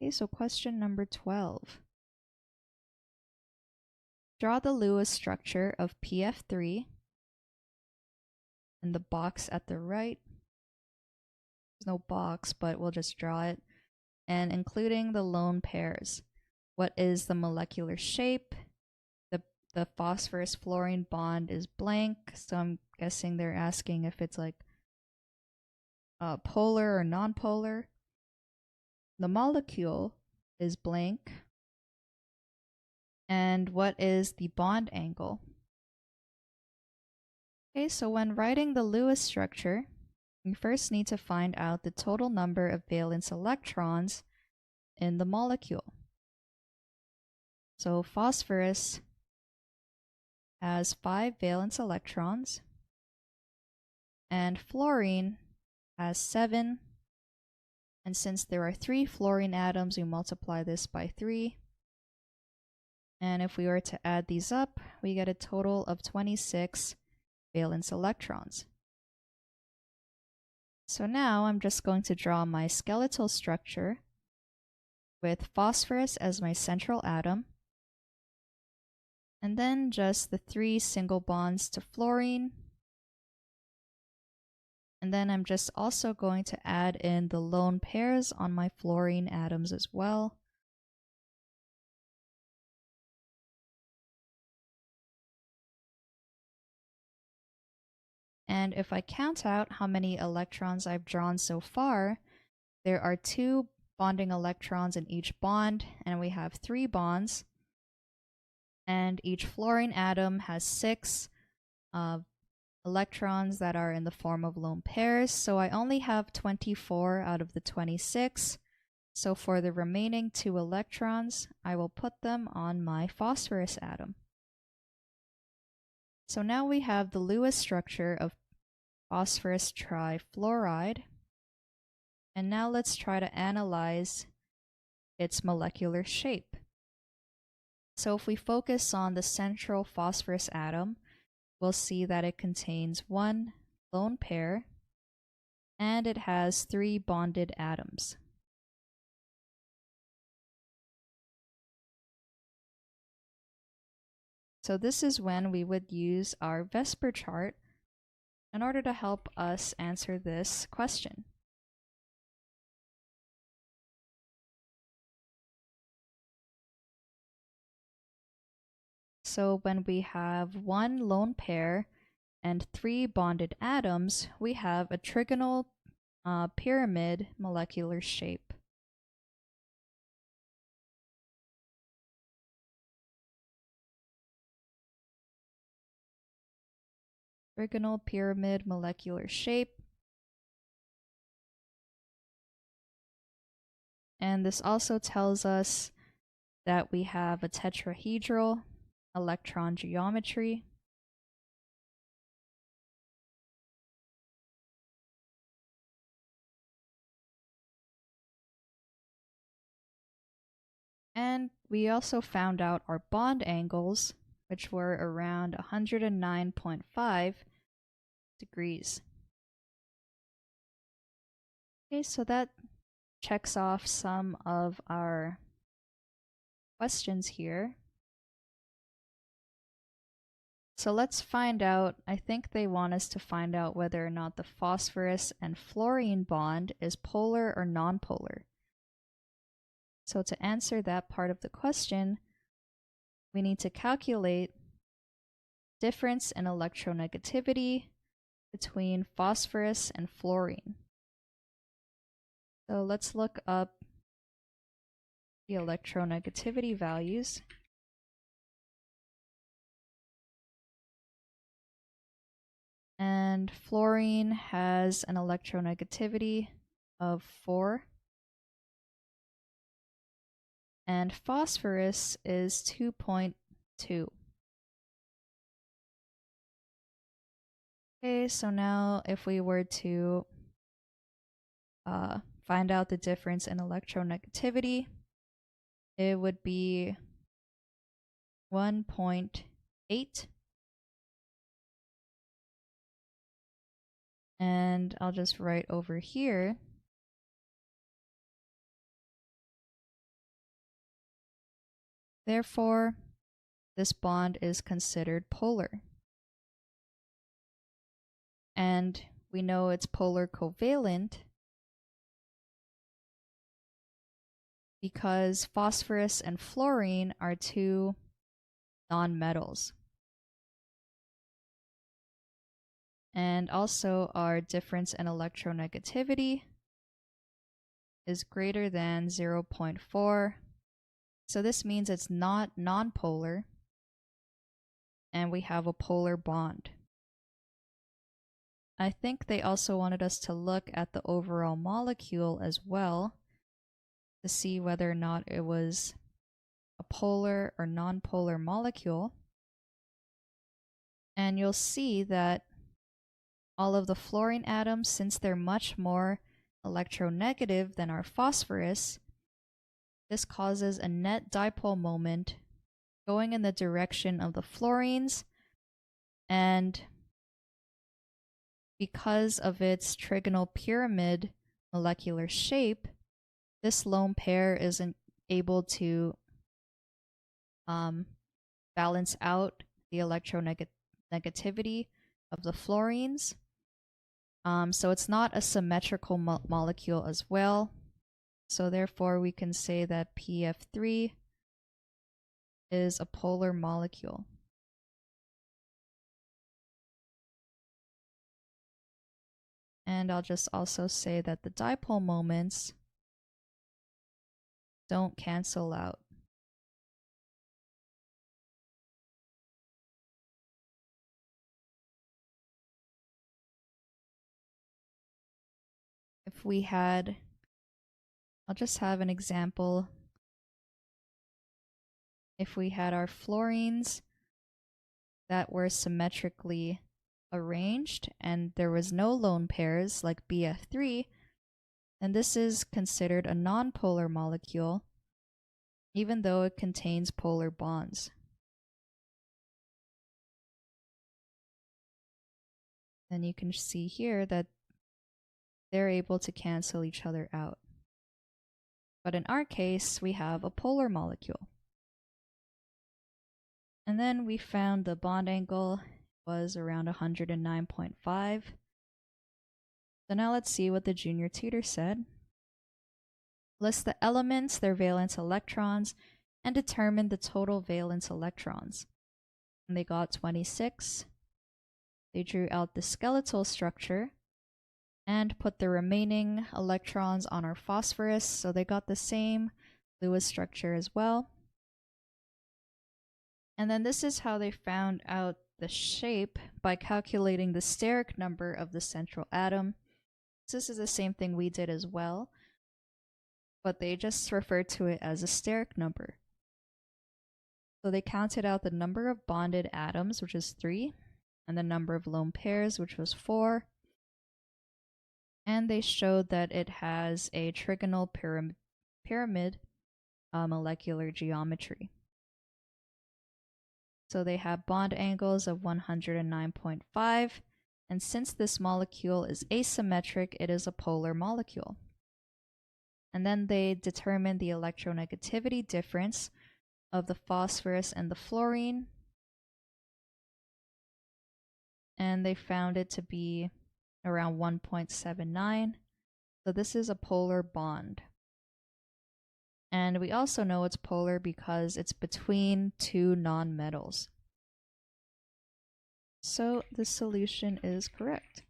Okay, so question number 12. Draw the Lewis structure of PF3 in the box at the right. There's no box, but we'll just draw it. And including the lone pairs. What is the molecular shape? The phosphorus fluorine bond is blank, so I'm guessing they're asking if it's like polar or nonpolar. The molecule is blank. And what is the bond angle? Okay, so when writing the Lewis structure, we first need to find out the total number of valence electrons in the molecule. So phosphorus has 5 valence electrons, and fluorine has 7. And since there are 3 fluorine atoms, we multiply this by 3. And if we were to add these up, we get a total of 26 valence electrons. So now I'm just going to draw my skeletal structure with phosphorus as my central atom, and then just the 3 single bonds to fluorine. And then I'm just also going to add in the lone pairs on my fluorine atoms as well. And if I count out how many electrons I've drawn so far, there are 2 bonding electrons in each bond, and we have 3 bonds. And each fluorine atom has 6 electrons that are in the form of lone pairs, so I only have 24 out of the 26. So for the remaining 2 electrons, I will put them on my phosphorus atom. So now we have the Lewis structure of phosphorus trifluoride. And now let's try to analyze its molecular shape. So if we focus on the central phosphorus atom, we'll see that it contains 1 lone pair, and it has 3 bonded atoms. So this is when we would use our VSEPR chart in order to help us answer this question. So when we have 1 lone pair and 3 bonded atoms, we have a trigonal pyramid molecular shape. Trigonal pyramid molecular shape. And this also tells us that we have a tetrahedral electron geometry. And we also found out our bond angles, which were around 109.5 degrees. Okay, so that checks off some of our questions here. So let's find out, I think they want us to find out whether or not the phosphorus and fluorine bond is polar or nonpolar. So to answer that part of the question, we need to calculate difference in electronegativity between phosphorus and fluorine. So let's look up the electronegativity values. And fluorine has an electronegativity of 4. And phosphorus is 2.2. Okay, so now if we were to find out the difference in electronegativity, it would be 1.8. And I'll just write over here Therefore, this bond is considered polar. And we know it's polar covalent because phosphorus and fluorine are two nonmetals. And also our difference in electronegativity is greater than 0.4. So this means it's not nonpolar, and we have a polar bond. I think they also wanted us to look at the overall molecule as well to see whether or not it was a polar or nonpolar molecule. And you'll see that all of the fluorine atoms, since they're much more electronegative than our phosphorus, this causes a net dipole moment going in the direction of the fluorines, and because of its trigonal pyramid molecular shape, this lone pair isn't able to balance out the electronegativity of the fluorines. So it's not a symmetrical molecule as well. So therefore we can say that PF3 is a polar molecule. And I'll just also say that the dipole moments don't cancel out. If we had, I'll just have an example. If we had our fluorines that were symmetrically arranged and there was no lone pairs like BF3, then this is considered a nonpolar molecule, even though it contains polar bonds. And you can see here that they're able to cancel each other out. But in our case, we have a polar molecule. And then we found the bond angle was around 109.5. So now let's see what the junior tutor said. List the elements, their valence electrons, and determine the total valence electrons. And they got 26. They drew out the skeletal structure and put the remaining electrons on our phosphorus, so they got the same Lewis structure as well. And then this is how they found out the shape by calculating the steric number of the central atom. So this is the same thing we did as well, but they just referred to it as a steric number. So they counted out the number of bonded atoms, which is 3, and the number of lone pairs, which was 4. And they showed that it has a trigonal pyramid molecular geometry. So they have bond angles of 109.5, and since this molecule is asymmetric, it is a polar molecule. And then they determined the electronegativity difference of the phosphorus and the fluorine, and they found it to be around 1.79. So this is a polar bond. And we also know it's polar because it's between two nonmetals. So the solution is correct.